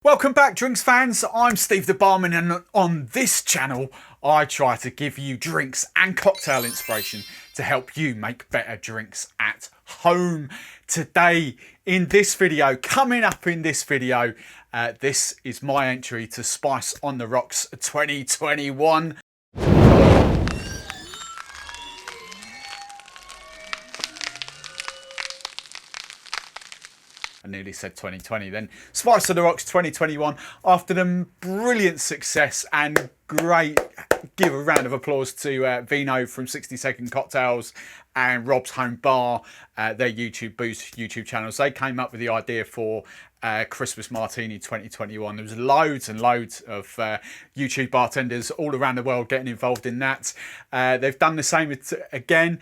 Welcome back, drinks fans. I'm Steve the Barman, and on this channel I try to give you drinks and cocktail inspiration to help you make better drinks at home. Today in this video, coming up in this video, this is my entry to Spice on the Rocks 2021. I nearly said 2020 then. Spice on the Rocks 2021. After the brilliant success and great, give a round of applause to Vino from 60 Second Cocktails and Rob's Home Bar, their YouTube Boost YouTube channels. They came up with the idea for Christmas Martini 2021. There was loads and loads of YouTube bartenders all around the world getting involved in that. They've done the same again,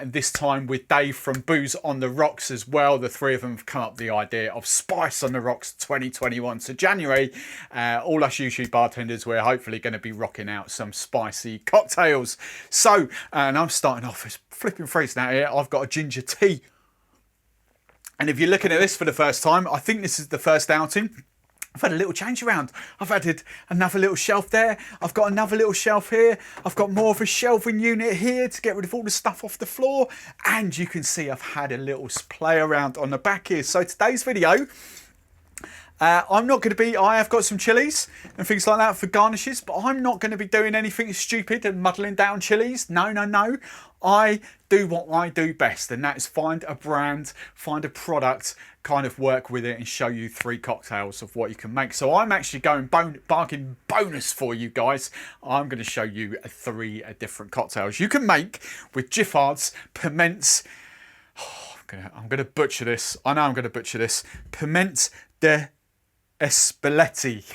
this time with Dave from Booze on the Rocks as well. The three of them have come up with the idea of Spice on the Rocks 2021. So January, all us YouTube bartenders, we're hopefully going to be rocking out some spicy cocktails. So, and I'm starting off, it's flipping freezing out here. I've got a ginger tea. And if you're looking at this for the first time, I think this is the first outing. I've had a little change around. I've added another little shelf there. I've got another little shelf here. I've got more of a shelving unit here to get rid of all the stuff off the floor. And you can see I've had a little play around on the back here. So today's video, I'm not going to be, I have got some chilies and things like that for garnishes, but I'm not going to be doing anything stupid and muddling down chilies. No, no, no. I do what I do best, and that's find a brand, find a product, kind of work with it and show you three cocktails of what you can make. So I'm actually going bargain bonus for you guys. I'm going to show you three different cocktails you can make with Giffard's Piment. Oh, I'm going to butcher this. I know I'm going to butcher this. Piment de Espelletti,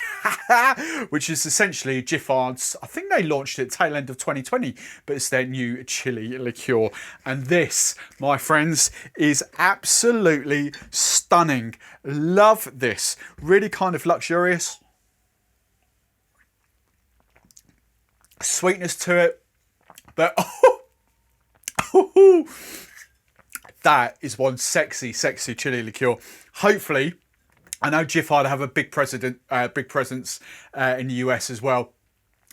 which is essentially Giffard's, I think they launched it tail end of 2020, but it's their new chili liqueur. And this, my friends, is absolutely stunning. Love this. Really kind of luxurious. Sweetness to it. But that is one sexy, sexy chili liqueur. Hopefully, I know Giffard have a big presence in the US as well,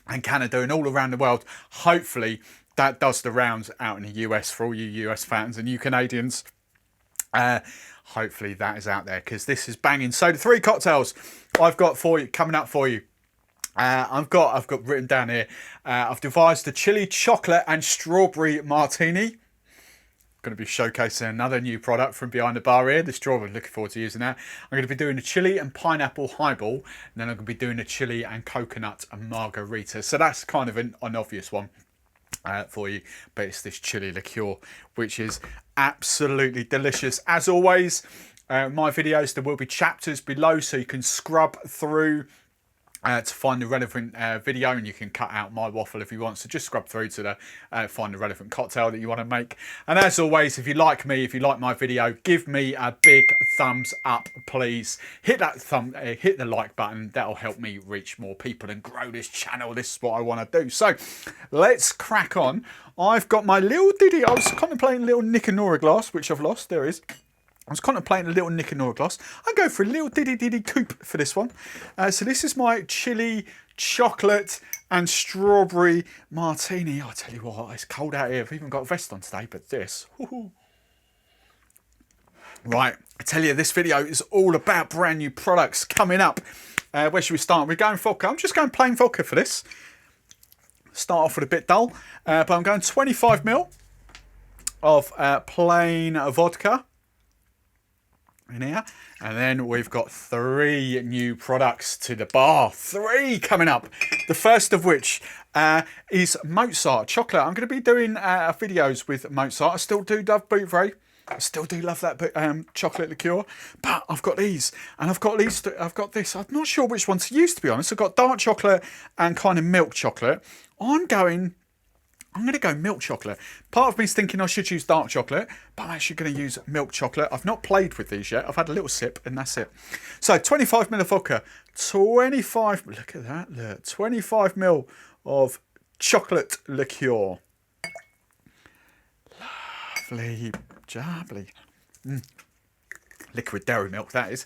and Canada and all around the world. Hopefully that does the rounds out in the US for all you US fans and you Canadians. Hopefully that is out there, because this is banging. So the three cocktails I've got for you, coming up for you. I've got written down here. I've devised the chili chocolate and strawberry martini. Going to be showcasing another new product from behind the bar here, the strawberry. Looking forward to using that. I'm going to be doing a chili and pineapple highball, and then I'm going to be doing a chili and coconut and margarita. So that's kind of an obvious one for you, but it's this chili liqueur, which is absolutely delicious. As always, my videos, there will be chapters below, so you can scrub through to find the relevant video, and you can cut out my waffle if you want. So just scrub through to the find the relevant cocktail that you want to make. And as always, if you like me, if you like my video, give me a big thumbs up, please. Hit that hit the like button. That'll help me reach more people and grow this channel. This is what I want to do. So let's crack on. I've got my little diddy. I was contemplating a little Nick and Nora glass, which I've lost. There it is. I was contemplating a little Nick and Nora glass. I'll go for a little diddy coupe for this one. So this is my chili, chocolate and strawberry martini. I'll tell you what, it's cold out here. I've even got a vest on today, but this. Woohoo. Right, I tell you, this video is all about brand new products coming up. Where should we start? We're going vodka. I'm just going plain vodka for this. Start off with a bit dull, but I'm going 25ml of plain vodka in here, and then we've got three new products to the bar. Three coming up. The first of which is Mozart chocolate. I'm going to be doing videos with Mozart. I still do love Bouvray. I still do love that chocolate liqueur, but I've got these, and I've got these. I've got this. I'm not sure which one to use, to be honest. I've got dark chocolate and kind of milk chocolate. I'm going to go milk chocolate. Part of me's thinking I should use dark chocolate, but I'm actually going to use milk chocolate. I've not played with these yet. I've had a little sip and that's it. So 25ml of vodka, 25, look at that, look, 25ml of chocolate liqueur. Lovely, jubbly. liquid dairy milk, that is.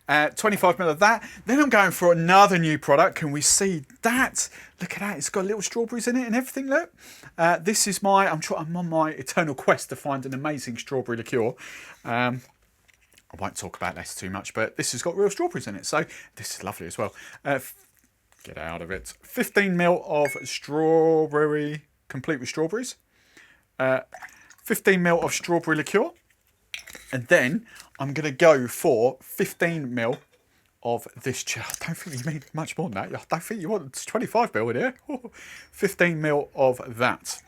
25 ml of that. Then I'm going for another new product. Can we see that? Look at that. It's got little strawberries in it and everything. Look. This is I'm on my eternal quest to find an amazing strawberry liqueur. I won't talk about this too much, but this has got real strawberries in it. So this is lovely as well. Get out of it. 15 ml of strawberry, complete with strawberries. 15 ml of strawberry liqueur. And then I'm going to go for 15 ml of this. I don't think you need much more than that. I don't think you want 25 ml in here. 15 ml of that.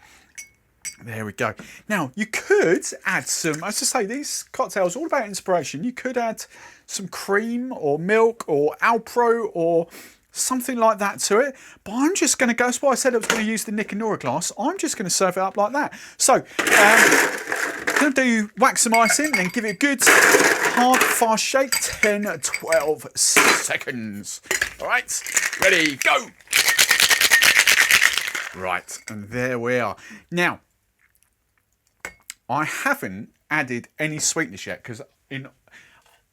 There we go. Now, you could add some, as I say, these cocktails are all about inspiration. You could add some cream or milk or Alpro or something like that to it. But I'm just going to go, that's why I said I was going to use the Nick and Nora glass. I'm just going to serve it up like that. So, I'm going to do wax some ice in, then give it a good hard fast shake, 10-12 seconds. All right, ready, go. Right, and there we are. Now, I haven't added any sweetness yet because,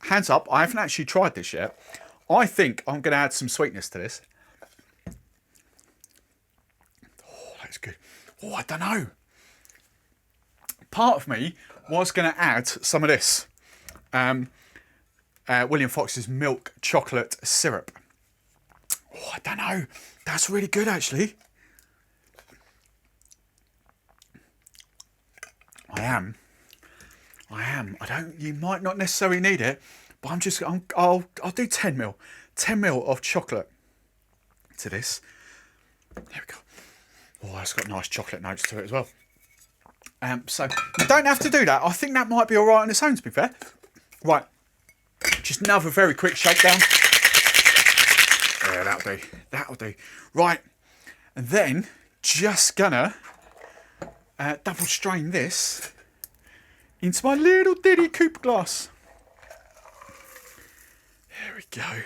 hands up, I haven't actually tried this yet. I think I'm going to add some sweetness to this. Oh, that's good. Oh, I don't know. Part of me was going to add some of this. William Fox's milk chocolate syrup. Oh, I don't know. That's really good, actually. I am. You might not necessarily need it, but I'll do 10 ml. 10 ml of chocolate to this. There we go. Oh, that's got nice chocolate notes to it as well. So you don't have to do that. I think that might be all right on its own, to be fair. Right. Just another very quick shakedown. Yeah, that'll do. That'll do. Right. And then just gonna double strain this into my little ditty coupe glass. There we go.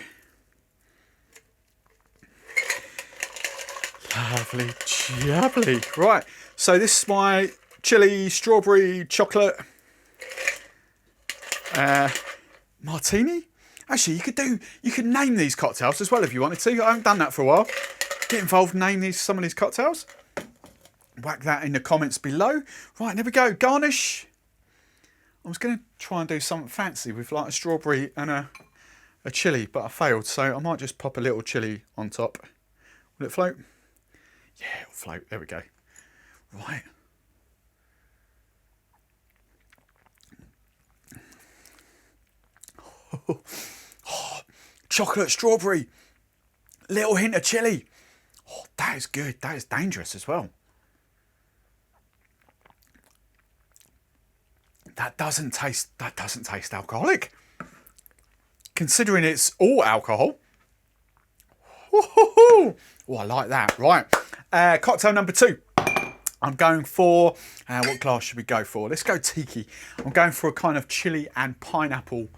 Lovely jubbly. Right. So this is my chili, strawberry, chocolate, martini. Actually, you could name these cocktails as well if you wanted to. I haven't done that for a while. Get involved, name some of these cocktails. Whack that in the comments below. Right, there we go. Garnish. I was going to try and do something fancy with like a strawberry and a chili, but I failed. So I might just pop a little chili on top. Will it float? Yeah, it'll float. There we go. Right. Oh, chocolate, strawberry, little hint of chili. Oh, that is good. That is dangerous as well. That doesn't taste alcoholic. Considering it's all alcohol. Oh, I like that. Right. Cocktail number 2. I'm going for, what glass should we go for? Let's go tiki. I'm going for a kind of chili and pineapple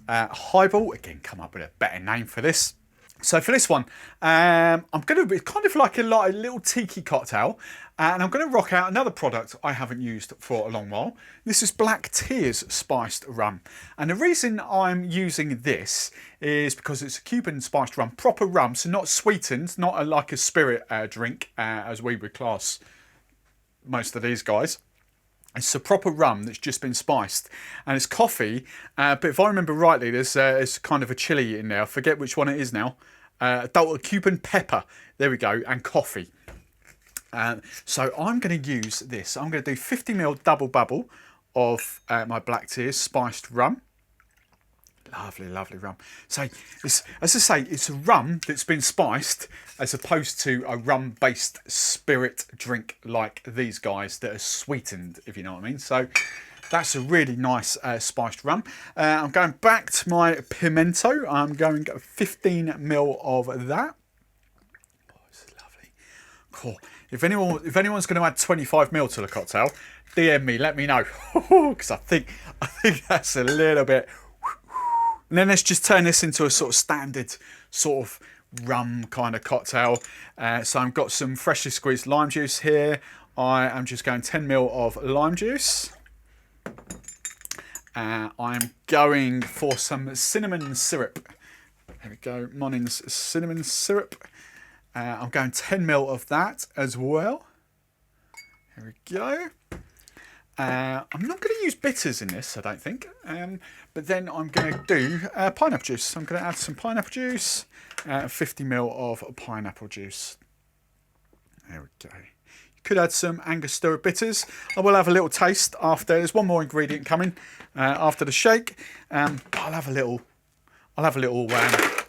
highball. Again, come up with a better name for this. So for this one, I'm going to be kind of like a little tiki cocktail. And I'm going to rock out another product I haven't used for a long while. This is Black Tears Spiced Rum. And the reason I'm using this is because it's a Cuban spiced rum, proper rum, so not sweetened, not like a spirit drink, as we would class most of these guys. It's a proper rum that's just been spiced, and it's coffee. But if I remember rightly, there's kind of a chili in there. I forget which one it is now. Cuban pepper. There we go, and coffee. So I'm going to use this. I'm going to do 50 ml double bubble of my Black Tears spiced rum. Lovely, lovely rum. So, as I say, it's a rum that's been spiced as opposed to a rum-based spirit drink like these guys that are sweetened, if you know what I mean. So, that's a really nice spiced rum. I'm going back to my pimento. I'm going 15 ml of that. Oh, this is lovely. Cool. If anyone's going to add 25 ml to the cocktail, DM me, let me know, because I think that's a little bit. And then let's just turn this into a sort of standard sort of rum kind of cocktail. So I've got some freshly squeezed lime juice here. I am just going 10 ml of lime juice. I'm going for some cinnamon syrup. There we go, Monning's cinnamon syrup. I'm going 10 ml of that as well. Here we go. I'm not going to use bitters in this, I don't think. But then I'm going to do pineapple juice. I'm going to add some pineapple juice, 50 ml of pineapple juice. There we go. You could add some Angostura bitters. I will have a little taste after. There's one more ingredient coming after the shake. I'll have a little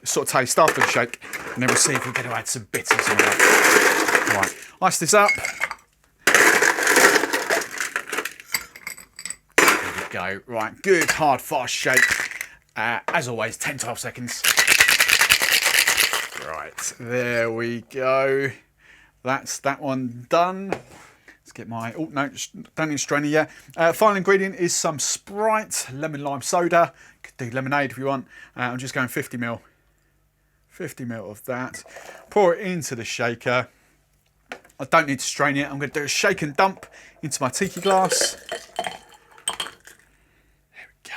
sort of taste after the shake, and then we'll see if we're going to add some bitters in there. Right, ice this up. There we go. Right, good, hard, fast shake. As always, 10-12 seconds. Right, there we go. That's that one done. Let's get my, oh no, don't need strainer yet. Final ingredient is some Sprite, lemon lime soda. Could do lemonade if you want. I'm just going 50 ml. 50 ml of that. Pour it into the shaker. I don't need to strain it. I'm going to do a shake and dump into my tiki glass. There we go.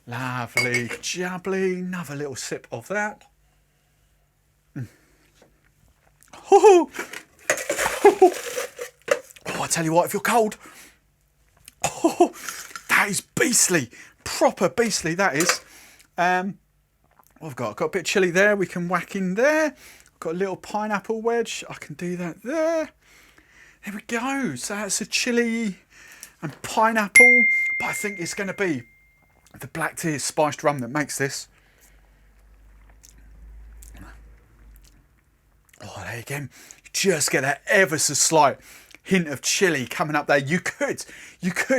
Lovely, jubbly. Another little sip of that. Oh, I tell you what, if you're cold, oh, that is beastly, proper beastly. That is. What I've got a bit of chilli there. We can whack in there. I've got a little pineapple wedge. I can do that there. There we go. So that's a chilli and pineapple. But I think it's going to be the black tea spiced rum that makes this. Oh, there you go. You just get that ever so slight hint of chili coming up there. You could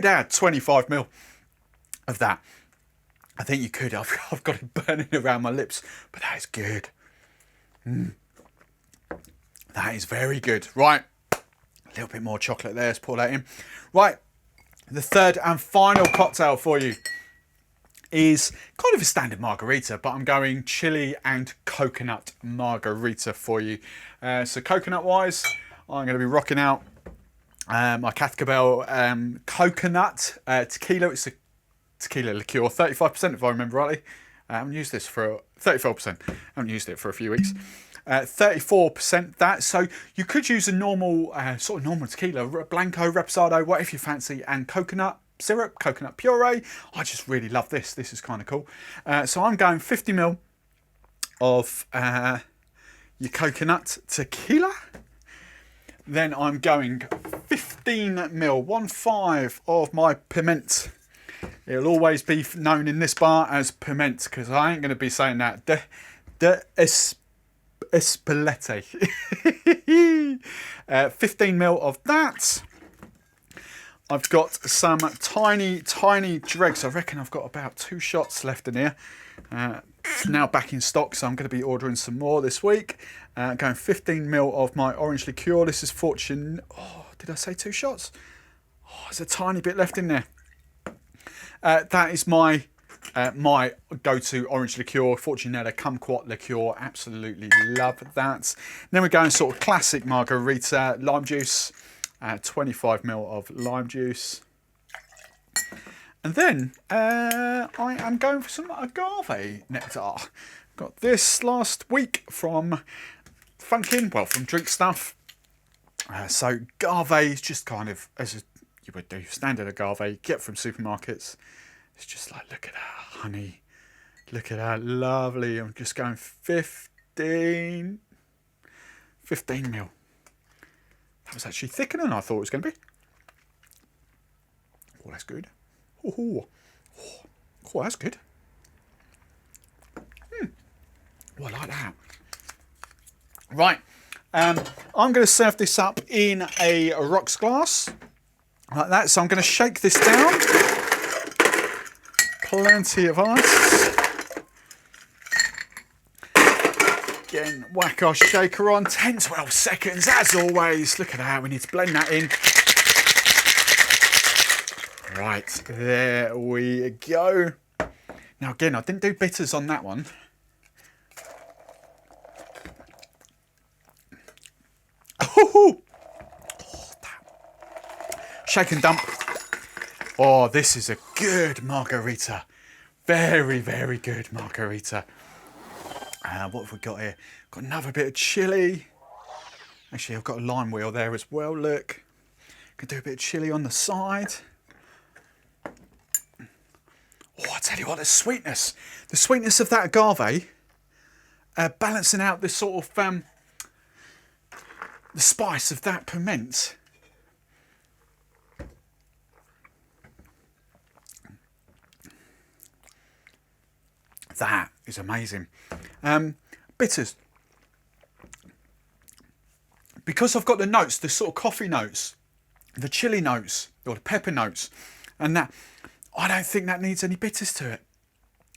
add 25 ml of that. I think you could. I've got it burning around my lips, but that is good. That is very good. Right, a little bit more chocolate there. Let's pour that in. Right, the third and final cocktail for you is kind of a standard margarita, but I'm going chili and coconut margarita for you. So coconut wise, I'm going to be rocking out my Cascabel coconut tequila. It's a tequila liqueur, 35% if I remember rightly. I haven't used this for 34%. I haven't used it for a few weeks. 34% that. So you could use a normal sort of normal tequila, Blanco, Reposado, whatever you fancy, and coconut syrup, coconut puree. I just really love this. This is kind of cool. So I'm going 50 ml of your coconut tequila. Then I'm going 15 ml, 1.5 of my piment. It'll always be known in this bar as piment because I ain't going to be saying that. De Espelette. 15 ml of that. I've got some tiny dregs. I reckon I've got about 2 shots left in here. It's now back in stock, so I'm going to be ordering some more this week. Going 15 ml of my orange liqueur. This is Fortune. Oh, did I say 2 shots? Oh, there's a tiny bit left in there. That is my my go-to orange liqueur, Fortunella Kumquat liqueur. Absolutely love that. Then we're going sort of classic margarita, lime juice. 25 ml of lime juice. And then I am going for some agave nectar. Got this last week from Funkin', well, from Drink Stuff. So agave is just kind of, as you would do, standard agave you get from supermarkets. It's just like, look at that honey. Look at that, lovely. I'm just going 15 ml. That was actually thicker than I thought it was going to be. Oh, that's good. Oh, that's good. Oh, I like that. Right. I'm going to serve this up in a rocks glass. Like that. So I'm going to shake this down. Plenty of ice. Again, whack our shaker on. 10-12 seconds as always. Look at that. We need to blend that in. Right, there we go. Now again, I didn't do bitters on that one. Oh, that. Shake and dump Oh, this is a good margarita. Very, very good margarita. What have we got here? Got another bit of chili. Actually, I've got a lime wheel there as well, look. Can do a bit of chili on the side. Oh, I tell you what, the sweetness of that agave, balancing out this sort of the spice of that piment. That is amazing. Bitters. Because I've got the notes, the sort of coffee notes, the chili notes, or the pepper notes, and that, I don't think that needs any bitters to it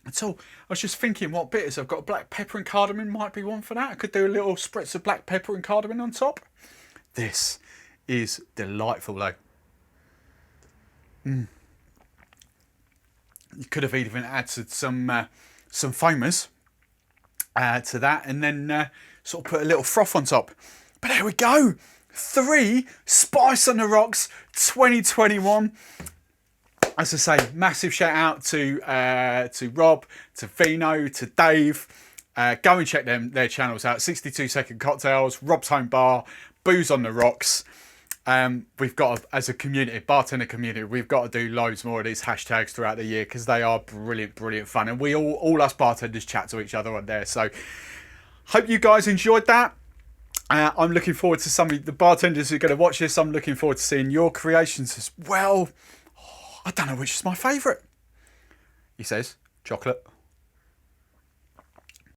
at all. I was just thinking what bitters. I've got black pepper and cardamom, might be one for that. I could do a little spritz of black pepper and cardamom on top. This is delightful though. You could have even added some foamers to that, and then sort of put a little froth on top. But there we go. 3 Spice on the Rocks 2021. As I say, massive shout out to Rob, to Vino, to Dave. Go and check their channels out. 62 Second Cocktails, Rob's Home Bar, Booze on the Rocks. We've got, as a community, bartender community, we've got to do loads more of these hashtags throughout the year because they are brilliant, brilliant fun. And we all us bartenders chat to each other on there. So hope you guys enjoyed that. I'm looking forward to some of the bartenders who are going to watch this. I'm looking forward to seeing your creations as well. I don't know which is my favourite. He says chocolate.